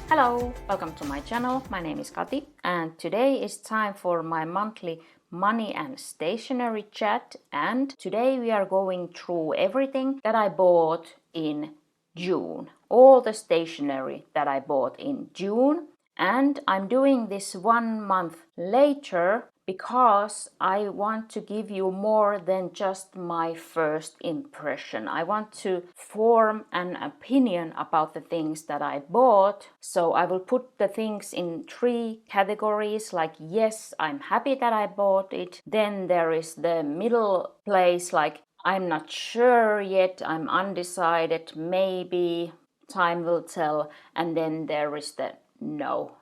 Hello, welcome to my channel. My name is Kati and today is time for my monthly money and stationery chat, and today we are going through everything that I bought in June. All the stationery that I bought in June, and I'm doing this 1 month later because I want to give you more than just my first impression. I want to form an opinion about the things that I bought. So I will put the things in 3 categories, like yes, I'm happy that I bought it. Then there is the middle place, like I'm not sure yet, I'm undecided, maybe, time will tell. And then there is the no,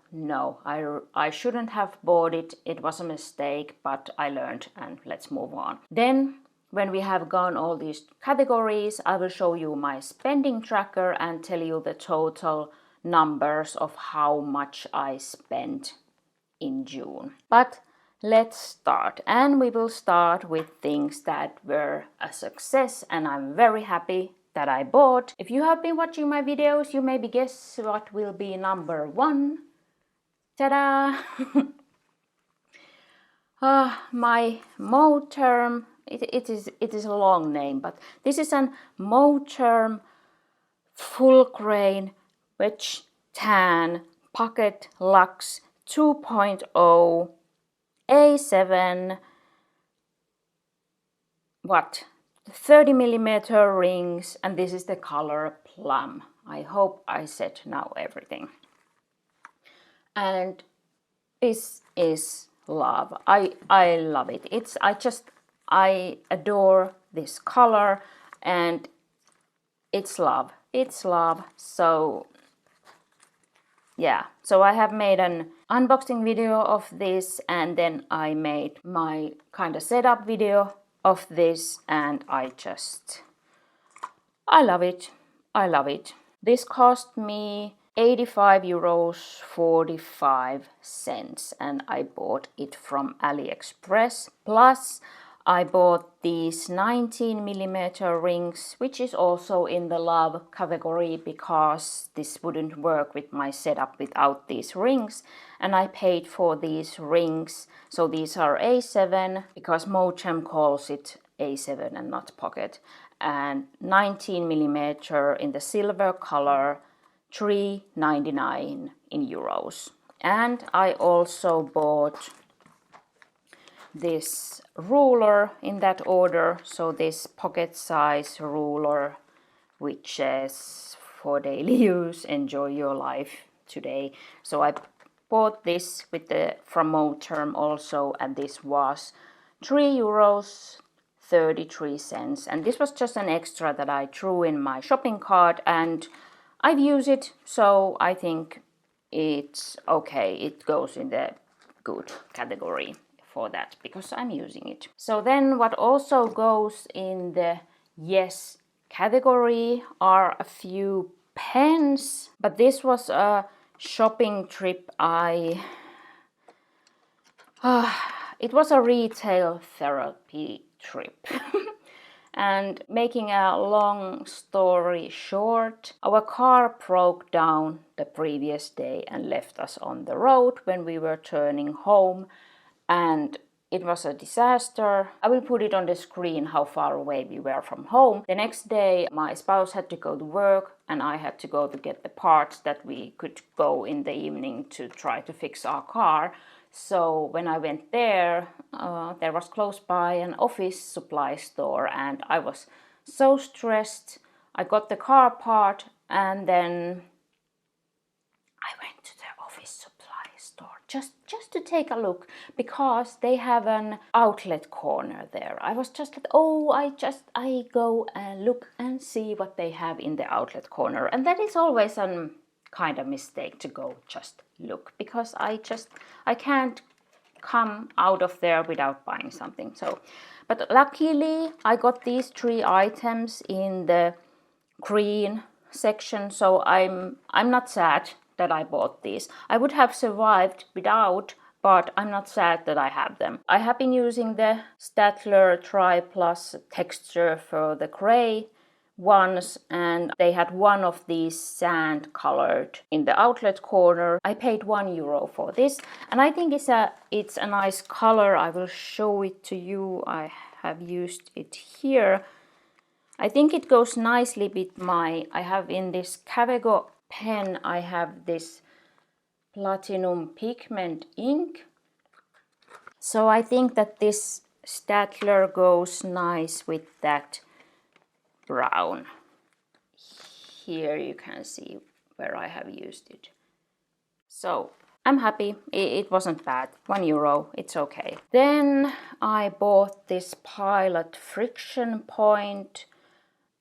I shouldn't have bought it. It was a mistake, but I learned and let's move on. Then when we have gone all these categories, I will show you my spending tracker and tell you the total numbers of how much I spent in June. But let's start, and we will start with things that were a success and I'm very happy that I bought. If you have been watching my videos, you maybe guess what will be number 1. Ta-da! My Moterm, it is a long name, but this is an Moterm full grain wedge tan pocket Lux 2.0 A7 30mm rings, and this is the color plum. I hope I said now everything. And this is love. I love it. I adore this color, and it's love. It's love. So yeah, so I have made an unboxing video of this, and then I made my kind of setup video of this, and I love it. I love it. This cost me €85.45, and I bought it from AliExpress. Plus I bought these 19mm rings, which is also in the love category because this wouldn't work with my setup without these rings, and I paid for these rings. So these are A7 because Moterm calls it A7 and not pocket, and 19mm in the silver color, €3.99 in euros. And I also bought this ruler in that order, so this pocket size ruler which says for daily use, enjoy your life today. So I bought this with the from Moterm also, and this was €3.33, and this was just an extra that I threw in my shopping cart, and I've used it, so I think it's okay. It goes in the good category for that because I'm using it. So then what also goes in the yes category are a few pens, but this was a shopping trip. It was a retail therapy trip. And making a long story short, our car broke down the previous day and left us on the road when we were turning home, and it was a disaster. I will put it on the screen how far away we were from home. The next day my spouse had to go to work and I had to go to get the parts that we could go in the evening to try to fix our car. So when I went there, there was close by an office supply store, and I was so stressed. I got the car part, and then I went to the office supply store just to take a look because they have an outlet corner there. I was just like, I go and look and see what they have in the outlet corner, and that is always a kind of mistake to go just look because I can't come out of there without buying something. So, but luckily I got these 3 items in the green section, so I'm not sad that I bought these. I would have survived without, but I'm not sad that I have them. I have been using the Staedtler Tri Plus texture for the gray ones, and they had one of these sand colored in the outlet corner. I paid €1 for this, and I think it's a nice color. I will show it to you. I have used it here. I think it goes nicely with I have in this Cavego pen, I have this platinum pigment ink. So I think that this Staedtler goes nice with that brown. Here you can see where I have used it. So I'm happy. It wasn't bad. €1, it's okay. Then I bought this Pilot friction point,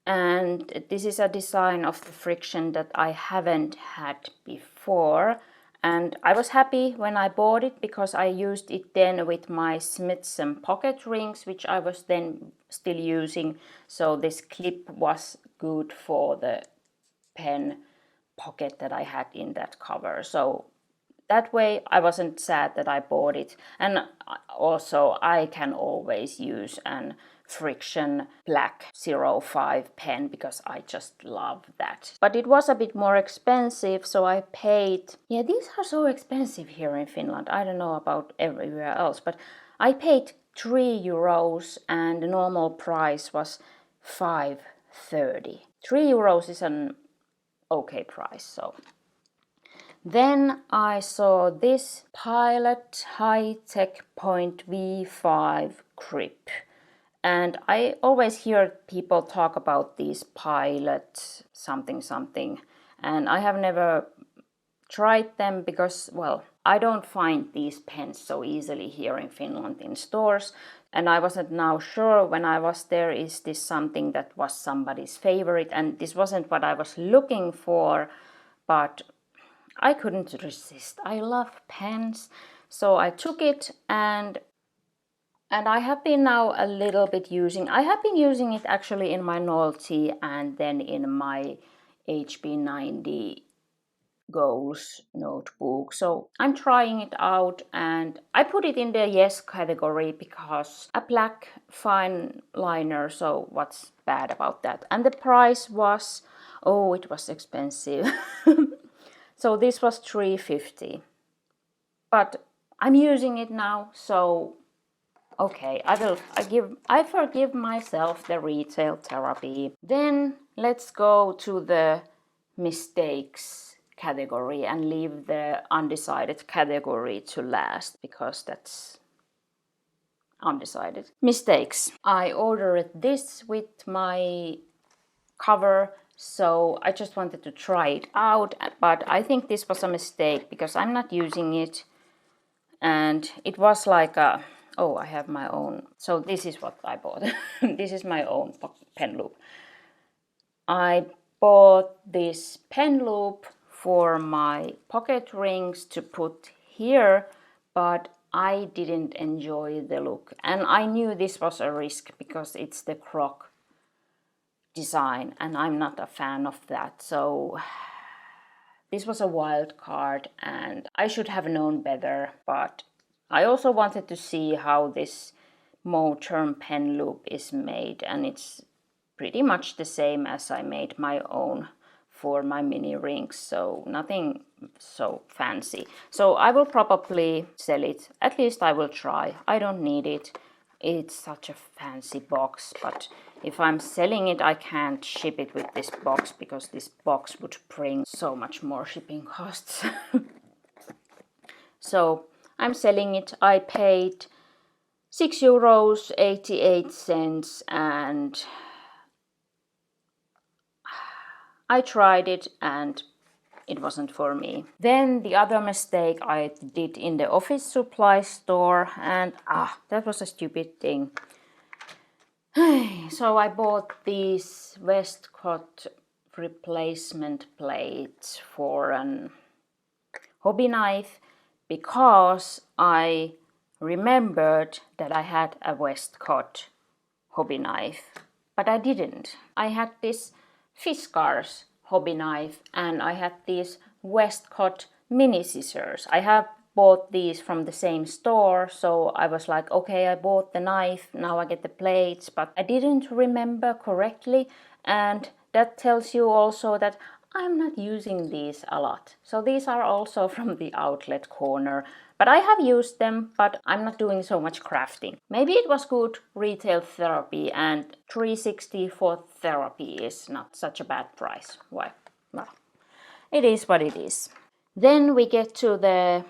and this is a design of the friction that I haven't had before. And I was happy when I bought it because I used it then with my Smithson pocket rings, which I was then still using. So this clip was good for the pen pocket that I had in that cover. So that way I wasn't sad that I bought it. And also I can always use an friction black 05 pen because I just love that. But it was a bit more expensive, so I paid, yeah, these are so expensive here in Finland. I don't know about everywhere else, but I paid €3 and the normal price was €5.30. €3 is an okay price. So then I saw this Pilot High-Tech Point V5 grip. And I always hear people talk about these Pilot something something. And I have never tried them because, well, I don't find these pens so easily here in Finland in stores. And I wasn't now sure when I was there, is this something that was somebody's favorite? And this wasn't what I was looking for, but I couldn't resist. I love pens. So I took it, and I have been now a little bit I have been using it actually in my Novelty and then in my HB90 goals notebook. So I'm trying it out, and I put it in the yes category because a black fine liner, so what's bad about that? And the price was, oh, it was expensive. So this was $3.50. But I'm using it now, so okay, I forgive myself the retail therapy. Then let's go to the mistakes category and leave the undecided category to last because that's undecided. Mistakes. I ordered this with my cover, so I just wanted to try it out, but I think this was a mistake because I'm not using it, and it was like a, oh, I have my own, so this is what I bought. This is my own pen loop. I bought this pen loop for my pocket rings to put here, but I didn't enjoy the look, and I knew this was a risk because it's the croc design and I'm not a fan of that. So this was a wild card and I should have known better, but I also wanted to see how this Moterm pen loop is made, and it's pretty much the same as I made my own for my mini rings, so nothing so fancy. So I will probably sell it, at least I will try. I don't need it. It's such a fancy box, but if I'm selling it, I can't ship it with this box because this box would bring so much more shipping costs. So I'm selling it. I paid €6.88 and I tried it and it wasn't for me. Then the other mistake I did in the office supply store, and that was a stupid thing. So I bought these Westcott replacement plates for an hobby knife because I remembered that I had a Westcott hobby knife, but I didn't. I had this Fiskars hobby knife and I had these Westcott mini scissors. I have bought these from the same store, so I was like, okay, I bought the knife, now I get the plates, but I didn't remember correctly, And that tells you also that I'm not using these a lot. So these are also from the outlet corner. But I have used them, but I'm not doing so much crafting. Maybe it was good retail therapy, and 360 for therapy is not such a bad price. Why? Well, it is what it is. Then we get to the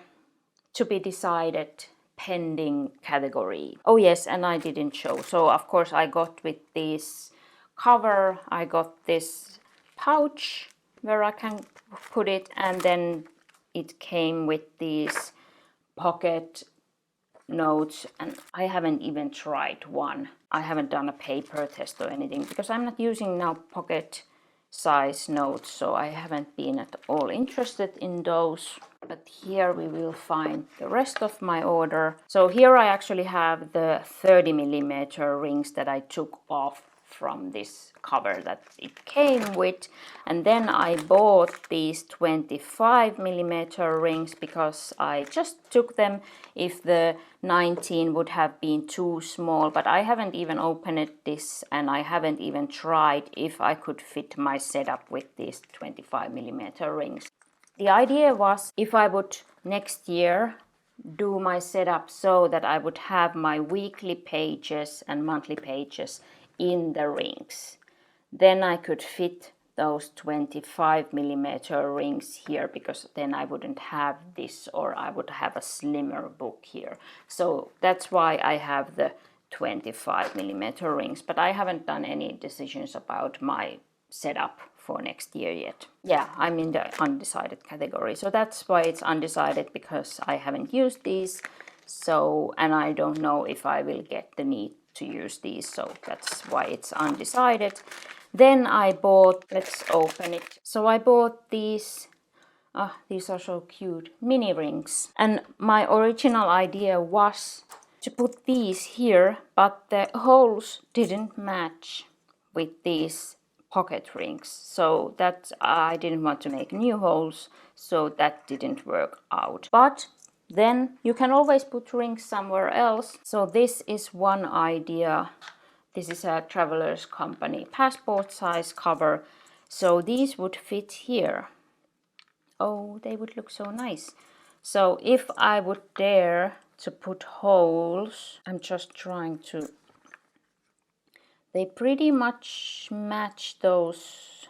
to be decided pending category. Oh yes, and I didn't show. So of course I got with this cover, I got this pouch where I can put it, and then it came with these pocket notes, and I haven't even tried one. I haven't done a paper test or anything because I'm not using now pocket size notes, so I haven't been at all interested in those. But here we will find the rest of my order. So here I actually have the 30mm rings that I took off from this cover that it came with, and then I bought these 25mm rings because I just took them if the 19 would have been too small, but I haven't even opened this and I haven't even tried if I could fit my setup with these 25mm rings. The idea was if I would next year do my setup so that I would have my weekly pages and monthly pages in the rings, then I could fit those 25mm rings here, because then I wouldn't have this, or I would have a slimmer book here. So that's why I have the 25mm rings, but I haven't done any decisions about my setup for next year yet. Yeah, I'm in the undecided category, so that's why it's undecided, because I haven't used these. So, and I don't know if I will get the need to use these, so that's why it's undecided. Then I bought, let's open it. So I bought these are so cute, mini rings. And my original idea was to put these here, but the holes didn't match with these pocket rings. So that I didn't want to make new holes, so that didn't work out. But then you can always put rings somewhere else. So this is one idea. This is a Travelers Company passport size cover. So these would fit here. Oh, they would look so nice. So if I would dare to put holes, I'm just trying to... They pretty much match those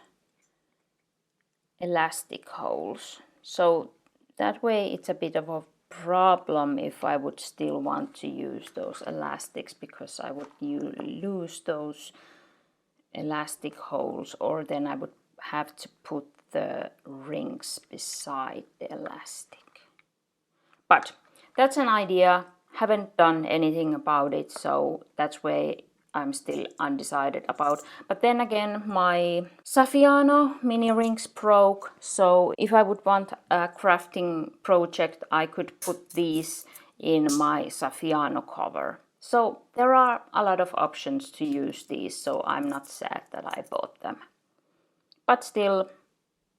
elastic holes. So that way it's a bit of a problem if I would still want to use those elastics, because I would lose those elastic holes, or then I would have to put the rings beside the elastic. But that's an idea. Haven't done anything about it, so that's where I'm still undecided about. But then again, my Saffiano mini rings broke, so if I would want a crafting project, I could put these in my Saffiano cover. So there are a lot of options to use these, so I'm not sad that I bought them. But still,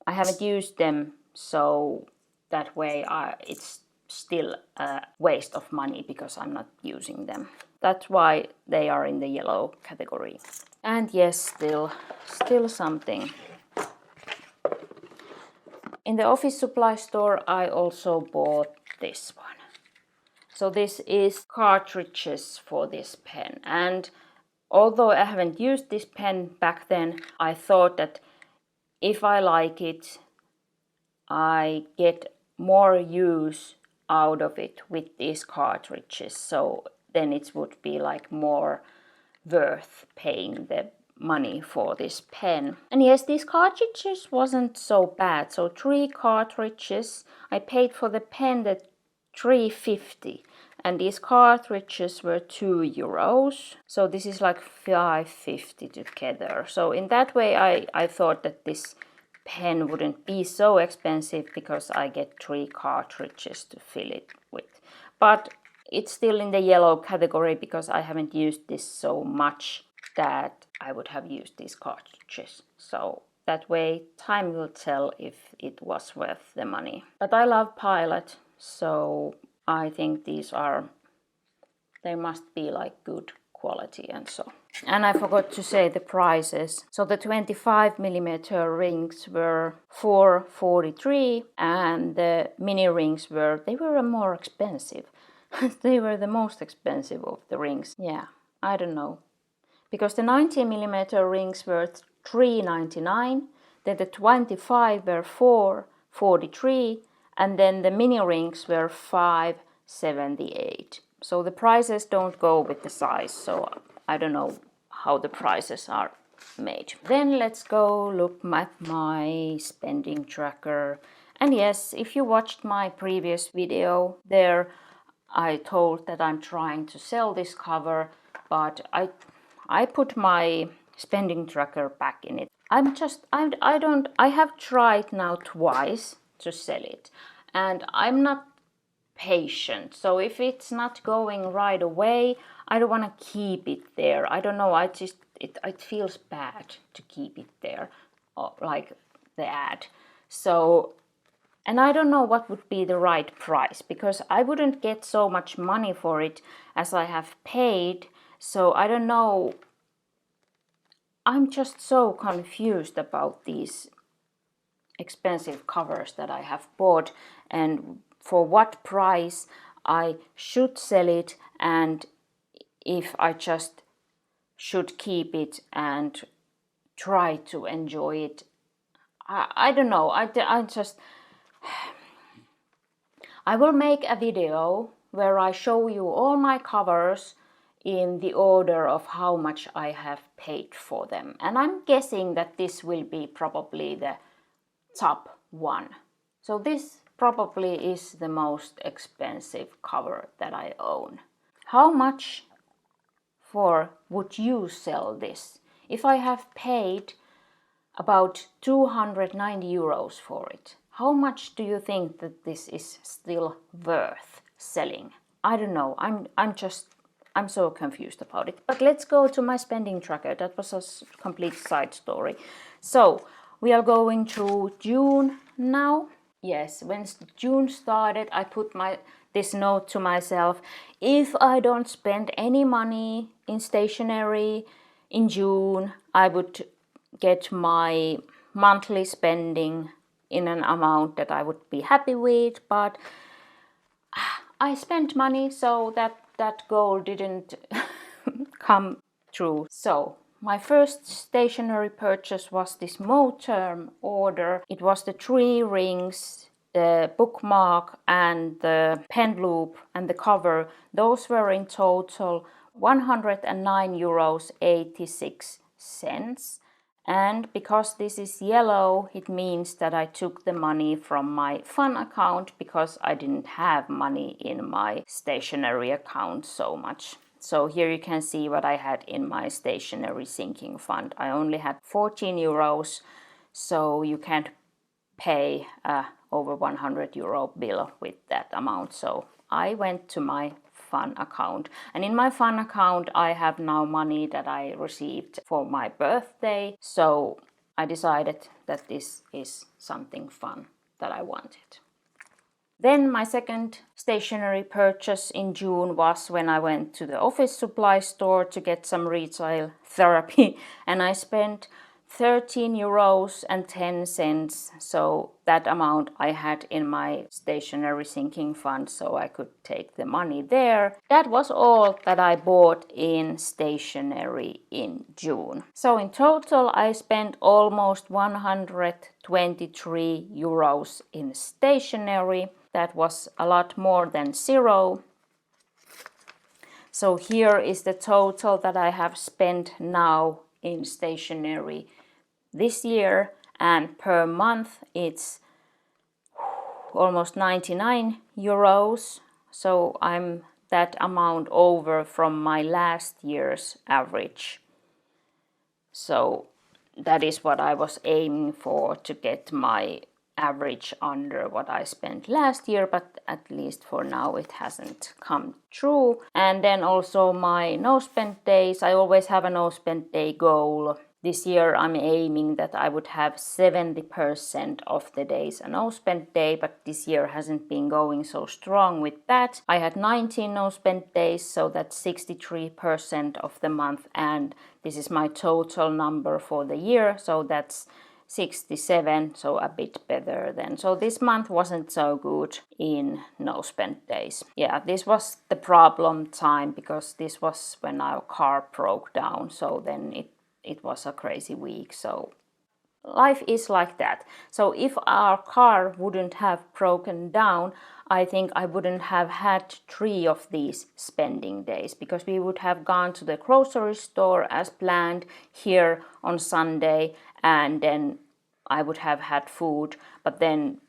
I haven't used them, so that way it's still a waste of money because I'm not using them. That's why they are in the yellow category. And yes, still something. In the office supply store, I also bought this one. So this is cartridges for this pen. And although I haven't used this pen back then, I thought that if I like it, I get more use out of it with these cartridges. So then it would be like more worth paying the money for this pen. And yes, these cartridges wasn't so bad. So 3 cartridges. I paid for the pen the 3.50, and these cartridges were €2. So this is like 5.50 together. So in that way I thought that this pen wouldn't be so expensive because I get 3 cartridges to fill it with. But it's still in the yellow category because I haven't used this so much that I would have used these cartridges. So that way time will tell if it was worth the money. But I love Pilot, so I think they must be like good quality and so. And I forgot to say the prices. So the 25mm rings were $4.43 and the mini rings were more expensive. They were the most expensive of the rings. Yeah, I don't know. Because the 19mm rings were $3.99, then the 25 were $4.43, and then the mini rings were $5.78. So the prices don't go with the size, so I don't know how the prices are made. Then let's go look at my spending tracker. And yes, if you watched my previous video there, I told that I'm trying to sell this cover, but I put my spending tracker back in it. I have tried now twice to sell it, and I'm not patient. So if it's not going right away, I don't want to keep it there. I don't know, it feels bad to keep it there, like the ad. So, and I don't know what would be the right price, because I wouldn't get so much money for it as I have paid. So I don't know. I'm just so confused about these expensive covers that I have bought and for what price I should sell it, and if I just should keep it and try to enjoy it. I don't know. I will make a video where I show you all my covers in the order of how much I have paid for them. And I'm guessing that this will be probably the top one. So this probably is the most expensive cover that I own. How much for would you sell this? If I have paid about 290 euros for it, how much do you think that this is still worth selling? I don't know. I'm so confused about it. But let's go to my spending tracker. That was a complete side story. So we are going to June now. Yes, when June started, I put this note to myself: if I don't spend any money in stationery in June, I would get my monthly spending in an amount that I would be happy with. But I spent money, so that goal didn't come true. So my first stationery purchase was this Moterm order. It was the 3 rings, the bookmark and the pen loop and the cover. Those were in total 109 euros 86 cents. And because this is yellow, it means that I took the money from my fun account, because I didn't have money in my stationery account so much. So here you can see what I had in my stationery sinking fund. I only had 14 euros, so you can't pay over 100 euro bill with that amount. So I went to my fun account, and in my fun account I have now money that I received for my birthday. So I decided that this is something fun that I wanted. Then my second stationery purchase in June was when I went to the office supply store to get some retail therapy, and I spent 13 euros and 10 cents. So that amount I had in my stationery sinking fund, so I could take the money there. That was all that I bought in stationery in June. So in total I spent almost 123 euros in stationery. That was a lot more than zero. So here is the total that I have spent now in stationery this year, and per month it's almost 99 euros. So I'm that amount over from my last year's average. So that is what I was aiming for, to get my average under what I spent last year, but at least for now it hasn't come true. And then also my no spend days. I always have a no spend day goal. This year I'm aiming that I would have 70% of the days a no spend day, but this year hasn't been going so strong with that. I had 19 no spend days, so that's 63% of the month, and this is my total number for the year, so that's 67, so a bit better then. So this month wasn't so good in no spend days. Yeah, this was the problem time because this was when our car broke down, so then it was a crazy week. So life is like that. So if our car wouldn't have broken down, I think I wouldn't have had 3 of these spending days, because we would have gone to the grocery store as planned here on Sunday, and then I would have had food, but then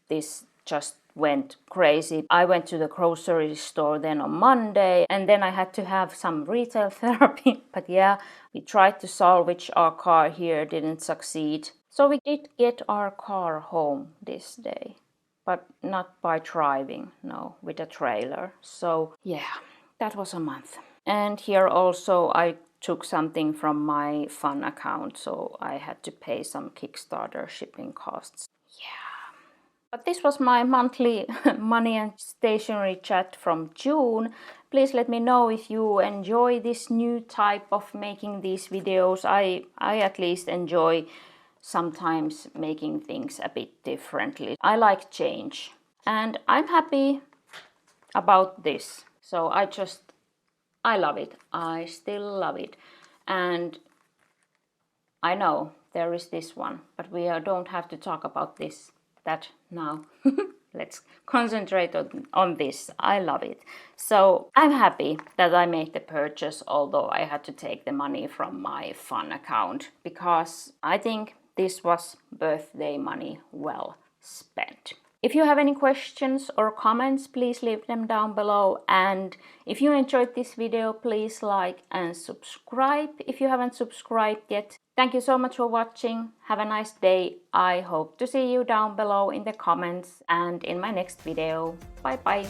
this just went crazy. I went to the grocery store then on Monday, and then I had to have some retail therapy. But yeah, we tried to salvage our car here, didn't succeed. So we did get our car home this day, but not by driving, no, with a trailer. So yeah, that was a month. And here also I took something from my fun account, so I had to pay some Kickstarter shipping costs. Yeah. But this was my monthly money and stationery chat from June. Please let me know if you enjoy this new type of making these videos. I at least enjoy sometimes making things a bit differently. I like change, and I'm happy about this. So I love it. I still love it. And I know there is this one, but we don't have to talk about that now. Let's concentrate on this. I love it. So I'm happy that I made the purchase, although I had to take the money from my fun account, because I think this was birthday money well spent. If you have any questions or comments, please leave them down below. And if you enjoyed this video, please like and subscribe if you haven't subscribed yet. Thank you so much for watching. Have a nice day. I hope to see you down below in the comments and in my next video. Bye bye.